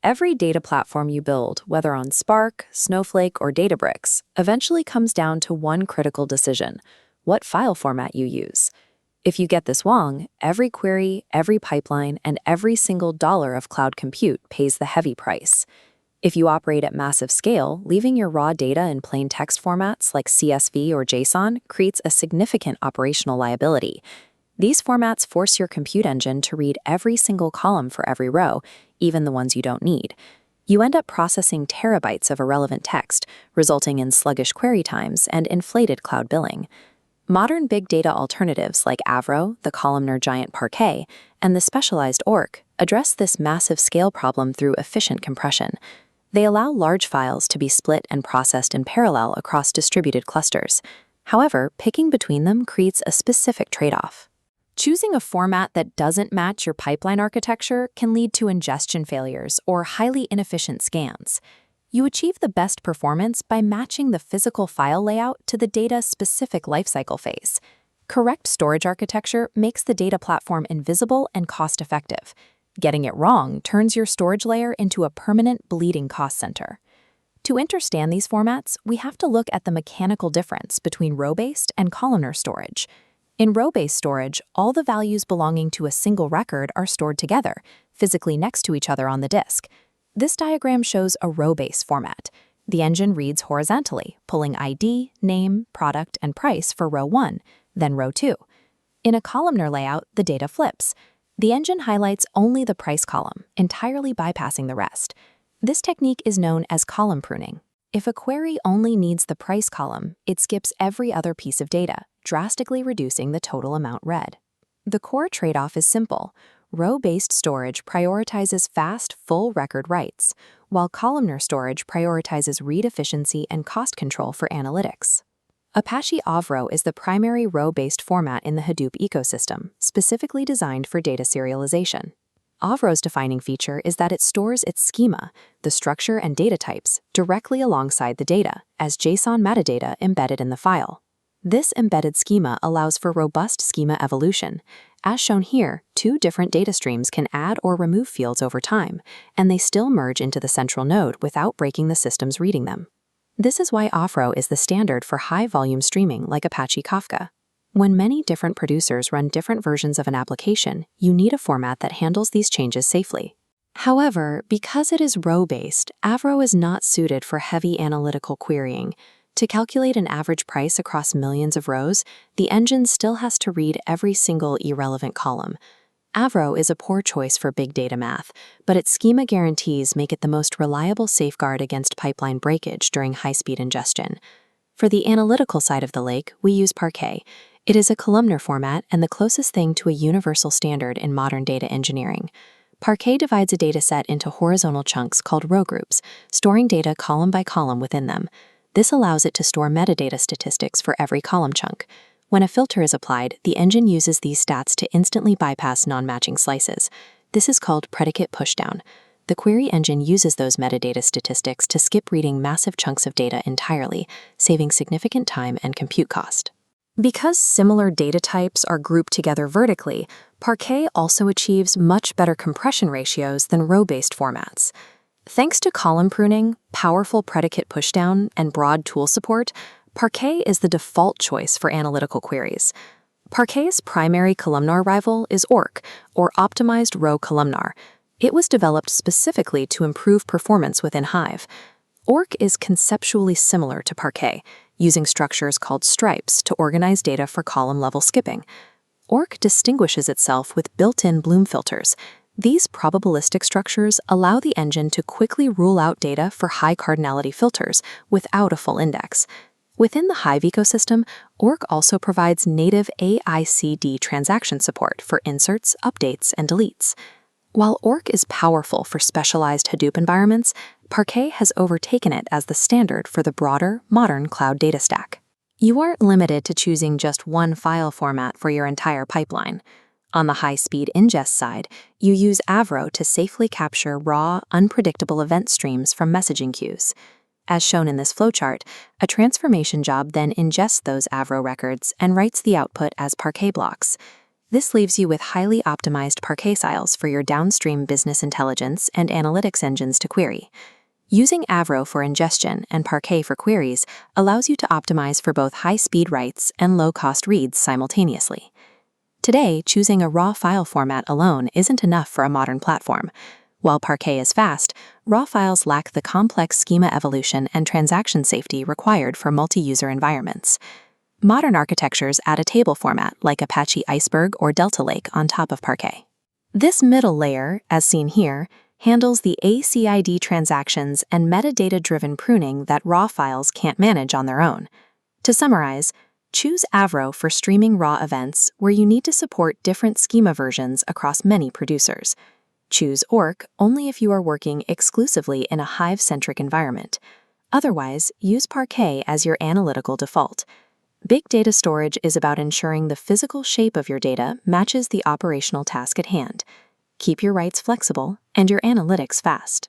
Every data platform you build, whether on Spark, Snowflake, or Databricks, eventually comes down to one critical decision: what file format you use. If you get this wrong, every query, every pipeline, and every single dollar of cloud compute pays the heavy price. If you operate at massive scale, leaving your raw data in plain text formats like CSV or JSON creates a significant operational liability. These formats force your compute engine to read every single column for every row, even the ones you don't need. You end up processing terabytes of irrelevant text, resulting in sluggish query times and inflated cloud billing. Modern big data alternatives like Avro, the columnar giant Parquet, and the specialized ORC address this massive scale problem through efficient compression. They allow large files to be split and processed in parallel across distributed clusters. However, picking between them creates a specific trade-off. Choosing a format that doesn't match your pipeline architecture can lead to ingestion failures or highly inefficient scans. You achieve the best performance by matching the physical file layout to the data's specific lifecycle phase. Correct storage architecture makes the data platform invisible and cost-effective. Getting it wrong turns your storage layer into a permanent bleeding cost center. To understand these formats, we have to look at the mechanical difference between row-based and columnar storage. In row-based storage, all the values belonging to a single record are stored together, physically next to each other on the disk. This diagram shows a row-based format. The engine reads horizontally, pulling ID, name, product, and price for row 1, then row 2. In a columnar layout, the data flips. The engine highlights only the price column, entirely bypassing the rest. This technique is known as column pruning. If a query only needs the price column, it skips every other piece of data, drastically reducing the total amount read. The core trade-off is simple. Row-based storage prioritizes fast, full record writes, while columnar storage prioritizes read efficiency and cost control for analytics. Apache Avro is the primary row-based format in the Hadoop ecosystem, specifically designed for data serialization. Avro's defining feature is that it stores its schema, the structure and data types, directly alongside the data, as JSON metadata embedded in the file. This embedded schema allows for robust schema evolution. As shown here, two different data streams can add or remove fields over time, and they still merge into the central node without breaking the systems reading them. This is why Avro is the standard for high-volume streaming like Apache Kafka. When many different producers run different versions of an application, you need a format that handles these changes safely. However, because it is row-based, Avro is not suited for heavy analytical querying. To calculate an average price across millions of rows, the engine still has to read every single irrelevant column. Avro is a poor choice for big data math, but its schema guarantees make it the most reliable safeguard against pipeline breakage during high-speed ingestion. For the analytical side of the lake, we use Parquet. It is a columnar format and the closest thing to a universal standard in modern data engineering. Parquet divides a dataset into horizontal chunks called row groups, storing data column by column within them. This allows it to store metadata statistics for every column chunk. When a filter is applied, the engine uses these stats to instantly bypass non-matching slices. This is called predicate pushdown. The query engine uses those metadata statistics to skip reading massive chunks of data entirely, saving significant time and compute cost. Because similar data types are grouped together vertically, Parquet also achieves much better compression ratios than row-based formats. Thanks to column pruning, powerful predicate pushdown, and broad tool support, Parquet is the default choice for analytical queries. Parquet's primary columnar rival is ORC, or Optimized Row Columnar. It was developed specifically to improve performance within Hive. ORC is conceptually similar to Parquet, using structures called stripes to organize data for column-level skipping. ORC distinguishes itself with built-in Bloom filters. These probabilistic structures allow the engine to quickly rule out data for high cardinality filters without a full index. Within the Hive ecosystem, ORC also provides native AICD transaction support for inserts, updates, and deletes. While ORC is powerful for specialized Hadoop environments, Parquet has overtaken it as the standard for the broader, modern cloud data stack. You aren't limited to choosing just one file format for your entire pipeline. On the high-speed ingest side, you use Avro to safely capture raw, unpredictable event streams from messaging queues. As shown in this flowchart, a transformation job then ingests those Avro records and writes the output as Parquet blocks. This leaves you with highly optimized Parquet styles for your downstream business intelligence and analytics engines to query. Using Avro for ingestion and Parquet for queries allows you to optimize for both high-speed writes and low-cost reads simultaneously. Today, choosing a raw file format alone isn't enough for a modern platform. While Parquet is fast, raw files lack the complex schema evolution and transaction safety required for multi-user environments. Modern architectures add a table format like Apache Iceberg or Delta Lake on top of Parquet. This middle layer, as seen here, handles the ACID transactions and metadata-driven pruning that raw files can't manage on their own. To summarize, choose Avro for streaming raw events where you need to support different schema versions across many producers. Choose ORC only if you are working exclusively in a Hive-centric environment. Otherwise, use Parquet as your analytical default. Big data storage is about ensuring the physical shape of your data matches the operational task at hand. Keep your writes flexible and your analytics fast.